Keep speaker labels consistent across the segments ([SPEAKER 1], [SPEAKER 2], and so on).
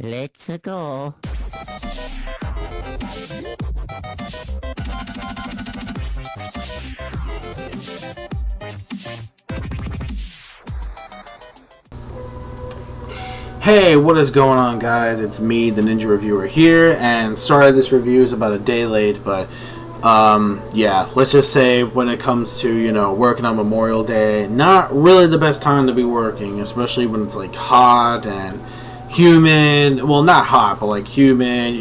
[SPEAKER 1] Let's go.
[SPEAKER 2] Hey, what is going on, guys? It's me, the Ninja Reviewer here, and sorry this review is about a day late, but yeah, let's just say when it comes to, working on Memorial Day, not really the best time to be working, especially when it's like hot and humid. Well, not hot, but like humid,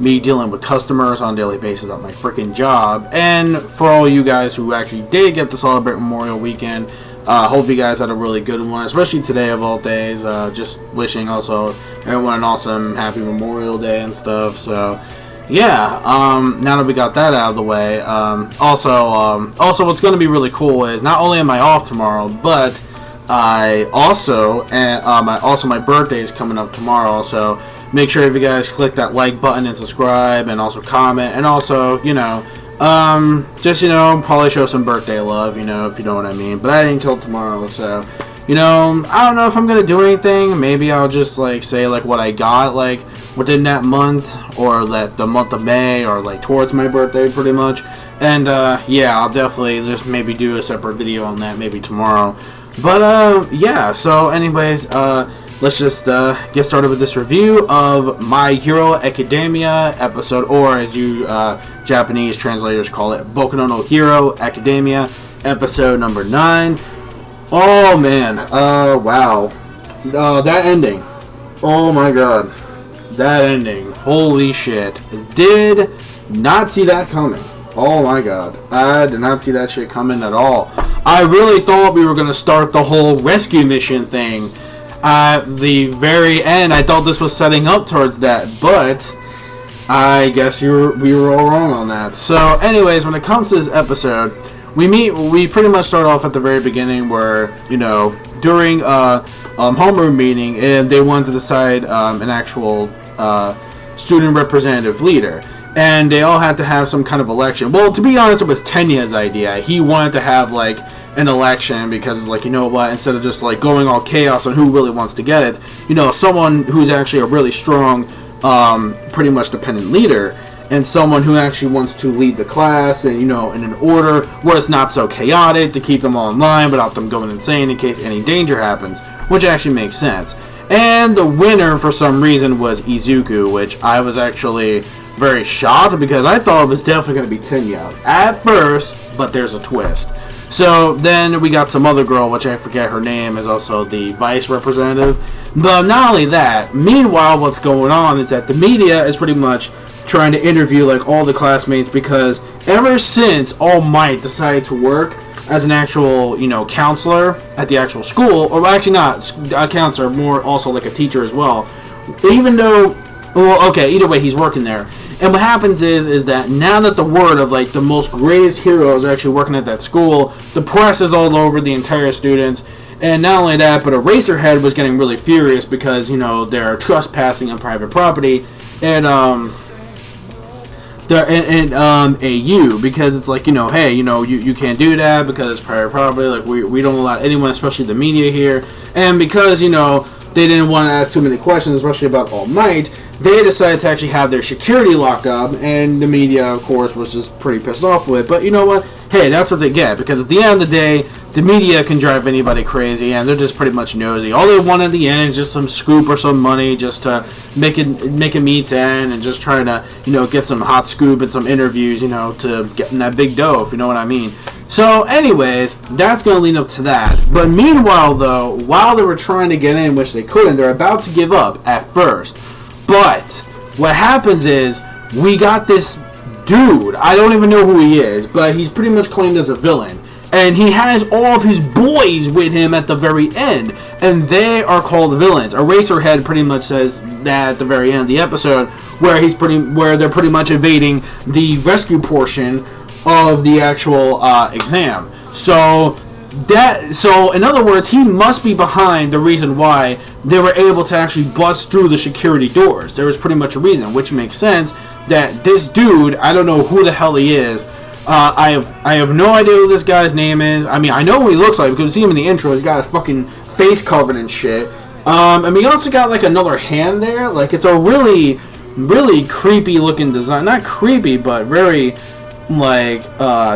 [SPEAKER 2] me dealing with customers on a daily basis at my freaking job. And for all you guys who actually did get to celebrate Memorial Weekend, hope you guys had a really good one, especially today of all days. Just wishing also everyone an awesome happy Memorial Day and stuff. So yeah, now that we got that out of the way, also what's going to be really cool is not only am I off tomorrow, but I also my birthday is coming up tomorrow. So make sure if you guys click that like button and subscribe, and also comment, and also just probably show some birthday love, if you know what I mean. But that ain't till tomorrow, so I don't know if I'm gonna do anything. Maybe I'll just say what I got within that month, or the month of May, or towards my birthday pretty much. And yeah, I'll definitely just maybe do a separate video on that maybe tomorrow. But yeah, so anyways, let's just get started with this review of My Hero Academia episode, or as you Japanese translators call it, Boku no Hero Academia episode number 9. Oh man, wow, that ending, oh my god, that ending, holy shit, did not see that coming. Oh my god, I did not see that shit coming at all. I really thought we were going to start the whole rescue mission thing at the very end. I thought this was setting up towards that, but I guess we were all wrong on that. So anyways, when it comes to this episode, we pretty much start off at the very beginning where, during a homeroom meeting, and they wanted to decide an actual student representative leader. And they all had to have some kind of election. Well, to be honest, it was Tenya's idea. He wanted to have, an election because, you know what, instead of just, going all chaos on who really wants to get it, someone who's actually a really strong, pretty much dependent leader, and someone who actually wants to lead the class and, in an order where it's not so chaotic, to keep them all in line without them going insane in case any danger happens, which actually makes sense. And the winner, for some reason, was Izuku, which I was actually very shocked because I thought it was definitely going to be Tenya at first, but there's a twist. So then we got some other girl, which I forget her name, is also the vice representative. But not only that, meanwhile, what's going on is that the media is pretty much trying to interview all the classmates, because ever since All Might decided to work as an actual, counselor at the actual school, or actually not a counselor, more also a teacher as well, even though, well, okay, either way, he's working there. And what happens is that now that the word of the most greatest hero is actually working at that school, the press is all over the entire students. And not only that, but Eraserhead was getting really furious because, they're trespassing on private property, and AU, because it's hey, you can't do that because it's private property. We don't allow anyone, especially the media here. And because, they didn't want to ask too many questions, especially about All Might, they decided to actually have their security locked up, and the media, of course, was just pretty pissed off with it. But you know what? Hey, that's what they get, because at the end of the day, the media can drive anybody crazy, and they're just pretty much nosy. All they want at the end is just some scoop or some money, just to make a meet's end, and just trying to, get some hot scoop and some interviews, to get in that big dough, if you know what I mean. So, anyways, that's going to lead up to that. But meanwhile, though, while they were trying to get in, which they couldn't, they're about to give up at first. But what happens is, we got this dude, I don't even know who he is, but he's pretty much claimed as a villain. And he has all of his boys with him at the very end, and they are called villains. Eraserhead pretty much says that at the very end of the episode, where they're pretty much evading the rescue portion of the actual exam. So in other words, he must be behind the reason why they were able to actually bust through the security doors. There was pretty much a reason, which makes sense that this dude, I don't know who the hell he is. I have no idea who this guy's name is. I mean, I know who he looks like because we see him in the intro. He's got his fucking face covered and shit. And we also got like another hand there. Like it's a really, really creepy looking design. Not creepy, but very like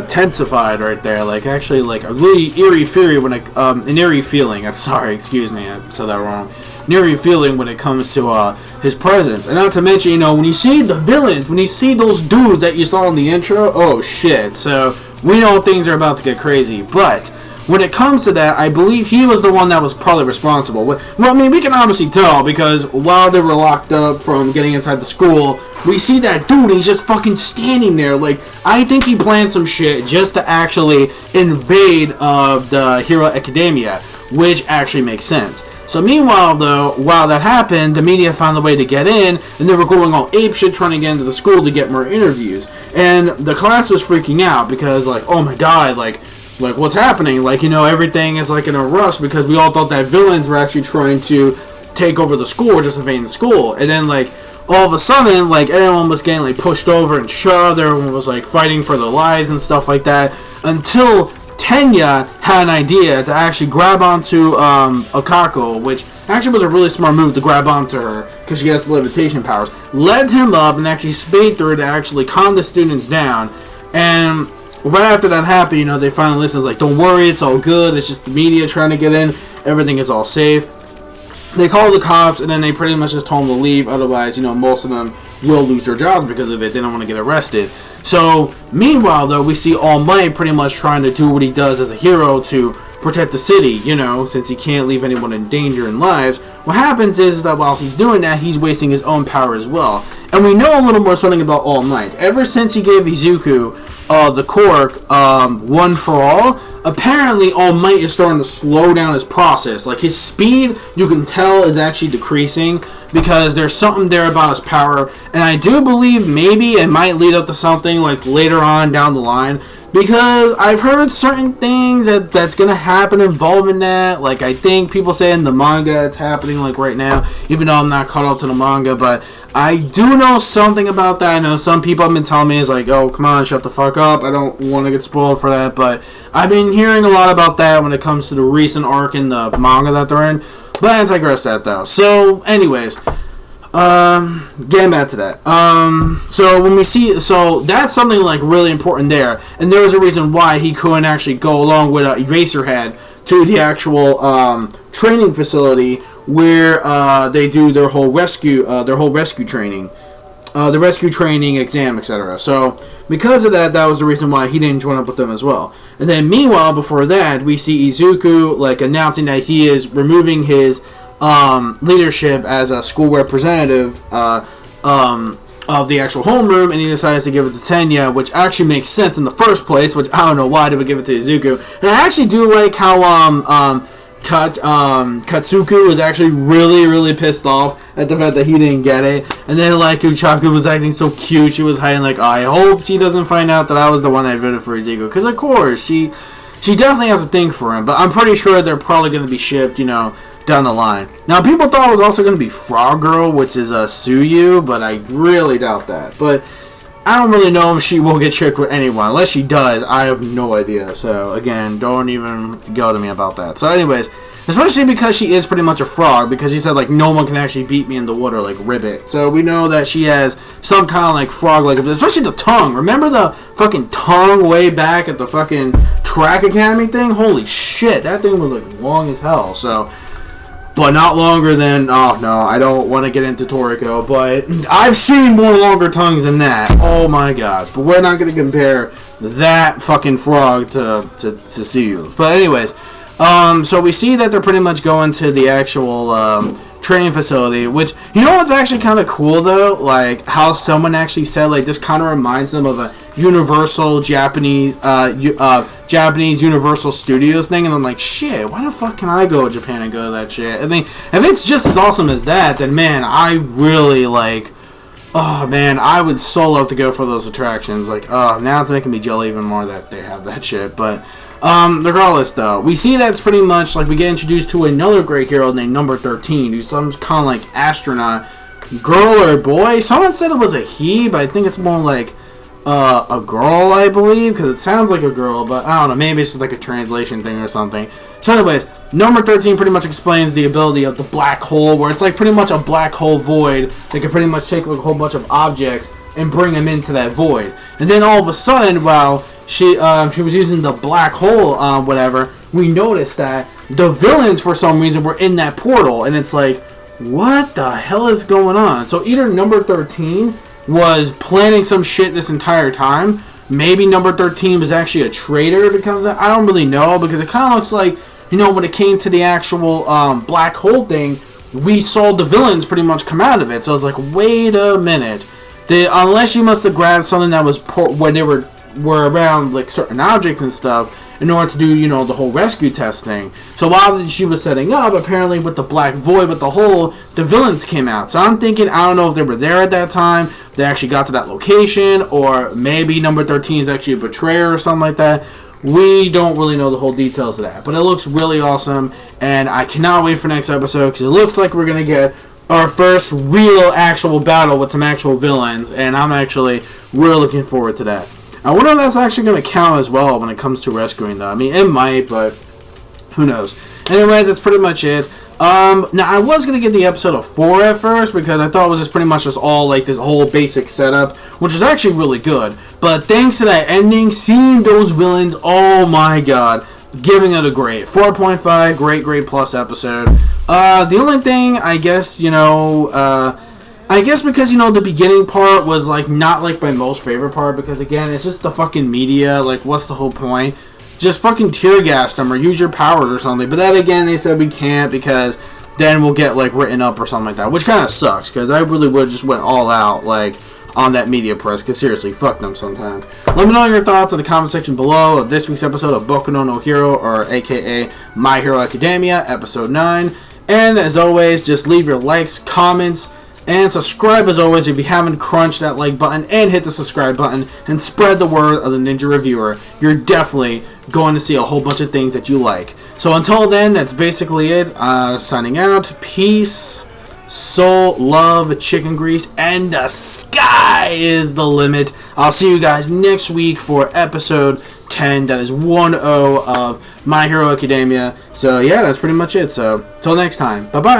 [SPEAKER 2] tensified right there. Like actually like a really eerie feeling when it an eerie feeling. I'm sorry, excuse me, I said that wrong. An eerie feeling when it comes to his presence. And not to mention, you know, when you see the villains, when you see those dudes that you saw in the intro, oh shit. So we know things are about to get crazy. But when it comes to that, I believe he was the one that was probably responsible. Well, I mean, we can obviously tell because while they were locked up from getting inside the school, we see that dude, he's just fucking standing there. Like, I think he planned some shit just to actually invade the Hero Academia, which actually makes sense. So meanwhile, though, while that happened, the media found a way to get in, and they were going all apeshit trying to get into the school to get more interviews. And the class was freaking out because, like, oh my god, like what's happening? Like, you know, everything is like in a rush because we all thought that villains were actually trying to take over the school or just invade the school. And then, like, all of a sudden, like, everyone was getting, like, pushed over and shoved. Everyone was, like, fighting for their lives and stuff like that. Until Tenya had an idea to actually grab onto Akako, which actually was a really smart move to grab onto her because she has levitation powers. Led him up and actually spade through to actually calm the students down. And right after that happened, you know, they finally listened. It's like, don't worry, it's all good. It's just the media trying to get in. Everything is all safe. They called the cops, and then they pretty much just told them to leave. Otherwise, you know, most of them will lose their jobs because of it. They don't want to get arrested. So, meanwhile, though, we see All Might pretty much trying to do what he does as a hero to protect the city, you know, since he can't leave anyone in danger in lives. What happens is that while he's doing that, he's wasting his own power as well. And we know a little more something about All Might. Ever since he gave Izuku the Cork one for all, apparently All Might is starting to slow down his process. Like, his speed, you can tell, is actually decreasing because there's something there about his power. And I do believe maybe it might lead up to something like later on down the line, because I've heard certain things that's gonna happen involving that. Like, I think people say in the manga it's happening like right now, even though I'm not caught up to the manga, but I do know something about that. I know some people have been telling me, it's like, oh, come on, shut the fuck up. I don't want to get spoiled for that, but I've been hearing a lot about that when it comes to the recent arc in the manga that they're in. But I digress that, though. So, anyways, getting back to that. So when we see, so that's something like really important there, and there was a reason why he couldn't actually go along with Eraserhead to the actual training facility where they do their whole rescue training, the rescue training exam, etc. So because of that, that was the reason why he didn't join up with them as well. And then meanwhile, before that, we see Izuku like announcing that he is removing his leadership as a school representative of the actual homeroom, and he decides to give it to Tenya, which actually makes sense in the first place, which I don't know why they would give it to Izuku. And I actually do like how Katsuku was actually really, really pissed off at the fact that he didn't get it, and then like Uchaku was acting so cute, she was hiding like, I hope she doesn't find out that I was the one that voted for Izuku, because of course, she definitely has a thing for him, but I'm pretty sure they're probably going to be shipped, you know, down the line. Now, people thought it was also going to be Frog Girl, which is Suyu, but I really doubt that. But I don't really know if she will get shipped with anyone. Unless she does, I have no idea. So, again, don't even go to me about that. So, anyways, especially because she is pretty much a frog, because she said, like, no one can actually beat me in the water, like Ribbit. So, we know that she has some kind of, like, frog-like, especially the tongue. Remember the fucking tongue way back at the fucking Track Academy thing? Holy shit, that thing was, like, long as hell. So, but not longer than, oh no, I don't want to get into Toriko, but I've seen more longer tongues than that. Oh my god. But we're not going to compare that fucking frog to Suyu. But anyways, so we see that they're pretty much going to the actual training facility, which, you know what's actually kind of cool though? Like, how someone actually said, like, this kind of reminds them of a Universal Japanese Universal Studios thing, and I'm like, shit, why the fuck can I go to Japan and go to that shit? I mean, if it's just as awesome as that, then man, I really like, oh man, I would so love to go for those attractions. Like, oh, now it's making me jelly even more that they have that shit, but regardless though, we see that's pretty much like we get introduced to another great hero named Number 13, who's some kind of like astronaut, girl or boy. Someone said it was a he, but I think it's more like a girl, I believe, because it sounds like a girl, but I don't know, maybe it's just like a translation thing or something. So anyways, number 13 pretty much explains the ability of the black hole, where it's like pretty much a black hole void that can pretty much take like a whole bunch of objects and bring them into that void. And then all of a sudden, while she was using the black hole, whatever, we noticed that the villains for some reason were in that portal, and it's like, what the hell is going on? So either number 13 was planning some shit this entire time. Maybe number 13 was actually a traitor because I don't really know, because it kind of looks like, you know, when it came to the actual black hole thing, we saw the villains pretty much come out of it. So it's like, wait a minute. Unless you must have grabbed something that was when they were around like certain objects and stuff in order to do, you know, the whole rescue test thing. So while she was setting up, apparently with the black void, with the hole, the villains came out. So I'm thinking, I don't know if they were there at that time, they actually got to that location, or maybe number 13 is actually a betrayer or something like that. We don't really know the whole details of that. But it looks really awesome, and I cannot wait for next episode, because it looks like we're going to get our first real actual battle with some actual villains, and I'm actually really looking forward to that. I wonder if that's actually going to count as well when it comes to rescuing, though. I mean, it might, but who knows. Anyways, that's pretty much it. Now, I was going to get the episode of 4 at first, because I thought it was just pretty much just all, like, this whole basic setup, which is actually really good. But thanks to that ending, seeing those villains, oh my god, giving it a grade. 4.5, great plus episode. The only thing, I guess, you know, I guess because, you know, the beginning part was, like, not, like, my most favorite part, because, again, it's just the fucking media, like, what's the whole point? Just fucking tear gas them or use your powers or something. But then again, they said we can't, because then we'll get, like, written up or something like that, which kind of sucks, because I really would have just went all out, like, on that media press, because seriously, fuck them sometimes. Let me know your thoughts in the comment section below of this week's episode of Boku no Hero, or aka My Hero Academia, episode 9. And as always, just leave your likes, comments, and subscribe as always if you haven't crunched that like button, and hit the subscribe button and spread the word of the Ninja Reviewer. You're definitely going to see a whole bunch of things that you like. So until then, that's basically it. Signing out. Peace, soul, love, chicken grease, and the sky is the limit. I'll see you guys next week for episode 10. That is 1-0 of My Hero Academia. So yeah, that's pretty much it. So till next time. Bye-bye.